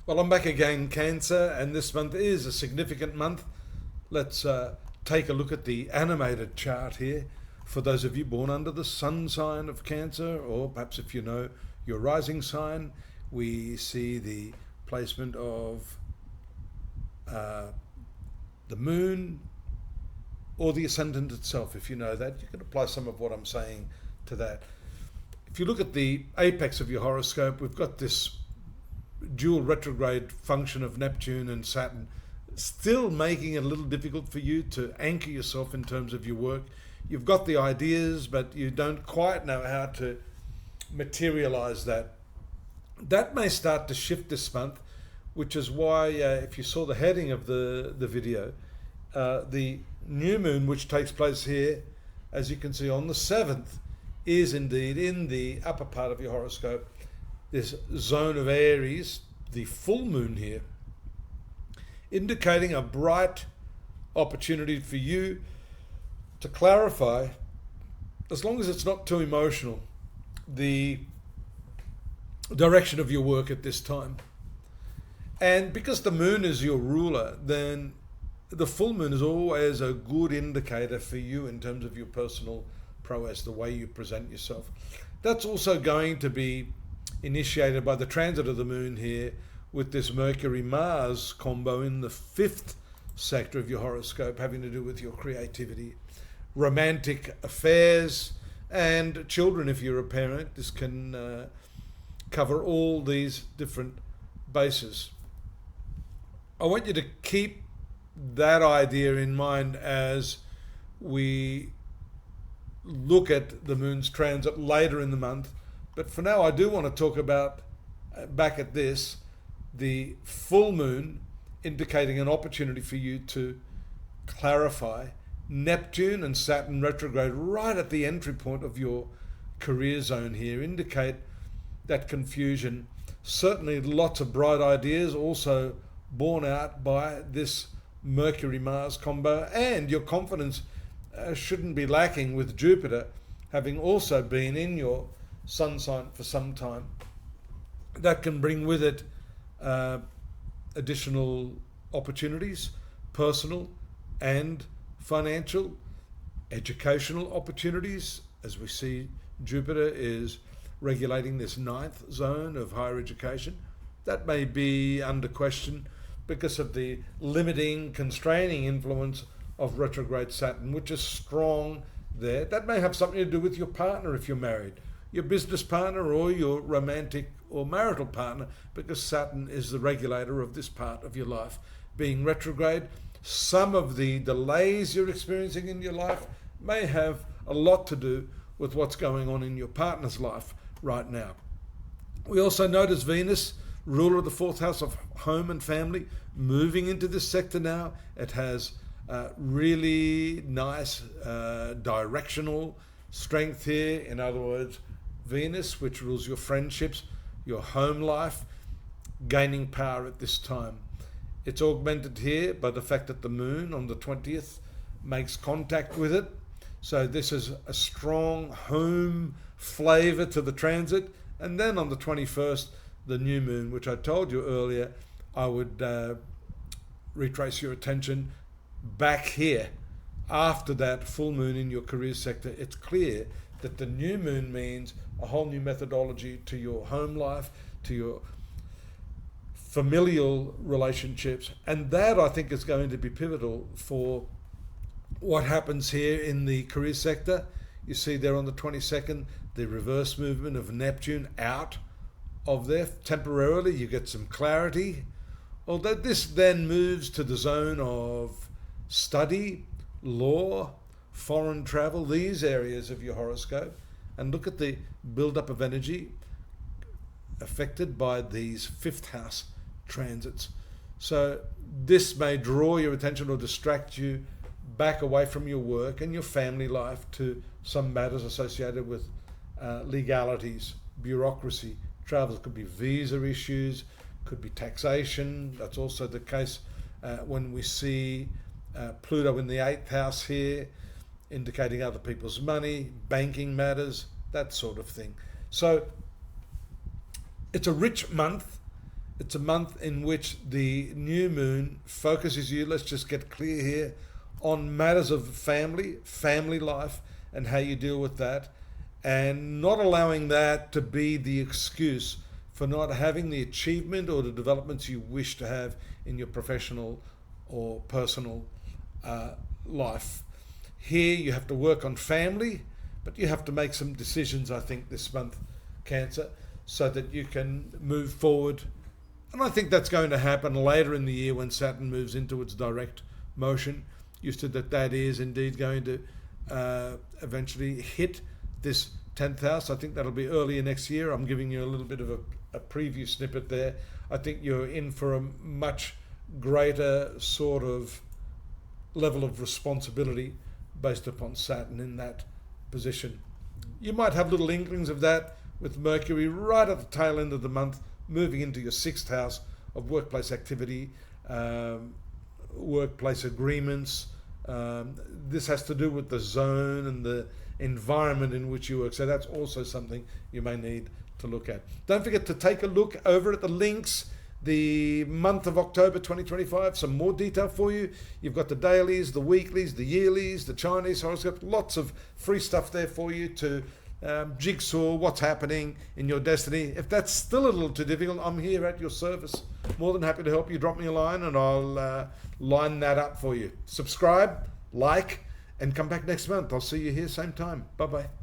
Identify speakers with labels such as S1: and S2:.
S1: Well, I'm back again, Cancer, and this month is a significant month. Let's take a look at the animated chart here. For those of you born under the sun sign of Cancer, or perhaps if you know your rising sign, we see the placement of the moon or the ascendant itself. If you know that, you can apply some of what I'm saying to that. If you look at the apex of your horoscope, we've got this dual retrograde function of Neptune and Saturn, still making it a little difficult for you to anchor yourself in terms of your work. You've got the ideas, but you don't quite know how to materialize that. That may start to shift this month, which is why if you saw the heading of the video, the new moon, which takes place here, as you can see on the 7th, is indeed in the upper part of your horoscope, this zone of Aries, the full moon here, indicating a bright opportunity for you to clarify, as long as it's not too emotional, the direction of your work at this time. And because the moon is your ruler, then the full moon is always a good indicator for you in terms of your personal prowess, the way you present yourself. That's also going to be initiated by the transit of the moon here with this Mercury-Mars combo in the 5th sector of your horoscope, having to do with your creativity, romantic affairs, and children if you're a parent. This can cover all these different bases. I want you to keep that idea in mind as we look at the moon's transit later in the month. But for now, I do want to talk about, back at this, the full moon indicating an opportunity for you to clarify. Neptune and Saturn retrograde right at the entry point of your career zone here indicate that confusion. Certainly lots of bright ideas also borne out by this Mercury-Mars combo, and your confidence shouldn't be lacking with Jupiter having also been in your sun sign for some time. That can bring with it additional opportunities, personal and financial, educational opportunities, as we see Jupiter is regulating this 9th zone of higher education. That may be under question because of the limiting, constraining influence of retrograde Saturn, which is strong there. That may have something to do with your partner if you're married, your business partner, or your romantic or marital partner, because Saturn is the regulator of this part of your life. Being retrograde, some of the delays you're experiencing in your life may have a lot to do with what's going on in your partner's life right now. We also notice Venus, ruler of the 4th house of home and family, moving into this sector now. It has really nice directional strength here. In other words, Venus, which rules your friendships, your home life, gaining power at this time. It's augmented here by the fact that the moon on the 20th makes contact with it. So this is a strong home flavor to the transit. And then on the 21st, the new moon, which I told you earlier, I would retrace your attention back here. After that full moon in your career sector, it's clear that the new moon means a whole new methodology to your home life, to your familial relationships. And that, I think, is going to be pivotal for what happens here in the career sector. You see there on the 22nd, the reverse movement of Neptune out of there temporarily. You get some clarity. Although this then moves to the zone of study, law, foreign travel, these areas of your horoscope, and look at the build-up of energy affected by these 5th house transits. So this may draw your attention or distract you back away from your work and your family life to some matters associated with legalities, bureaucracy, travels. Could be visa issues, could be taxation. That's also the case when we see Pluto in the 8th house here, indicating other people's money, banking matters, that sort of thing. So it's a rich month It's a month in which the new moon focuses you, let's just get clear here, on matters of family life, and how you deal with that, and not allowing that to be the excuse for not having the achievement or the developments you wish to have in your professional or personal life. Here you have to work on family, but you have to make some decisions, I think, this month, Cancer, so that you can move forward. And I think that's going to happen later in the year when Saturn moves into its direct motion. You said that is indeed going to eventually hit this 10th house. I think that'll be earlier next year. I'm giving you a little bit of a preview snippet there. I think you're in for a much greater sort of level of responsibility based upon Saturn in that position. You might have little inklings of that with Mercury right at the tail end of the month, moving into your 6th house of workplace activity, workplace agreements. This has to do with the zone and the environment in which you work. So that's also something you may need to look at. Don't forget to take a look over at the links, the month of October 2025, some more detail for you. You've got the dailies, the weeklies, the yearlies, the Chinese horoscope, lots of free stuff there for you to jigsaw what's happening in your destiny. If that's still a little too difficult, I'm here at your service. More than happy to help you. Drop me a line and I'll line that up for you. Subscribe, like, and come back next month. I'll see you here same time. Bye-bye.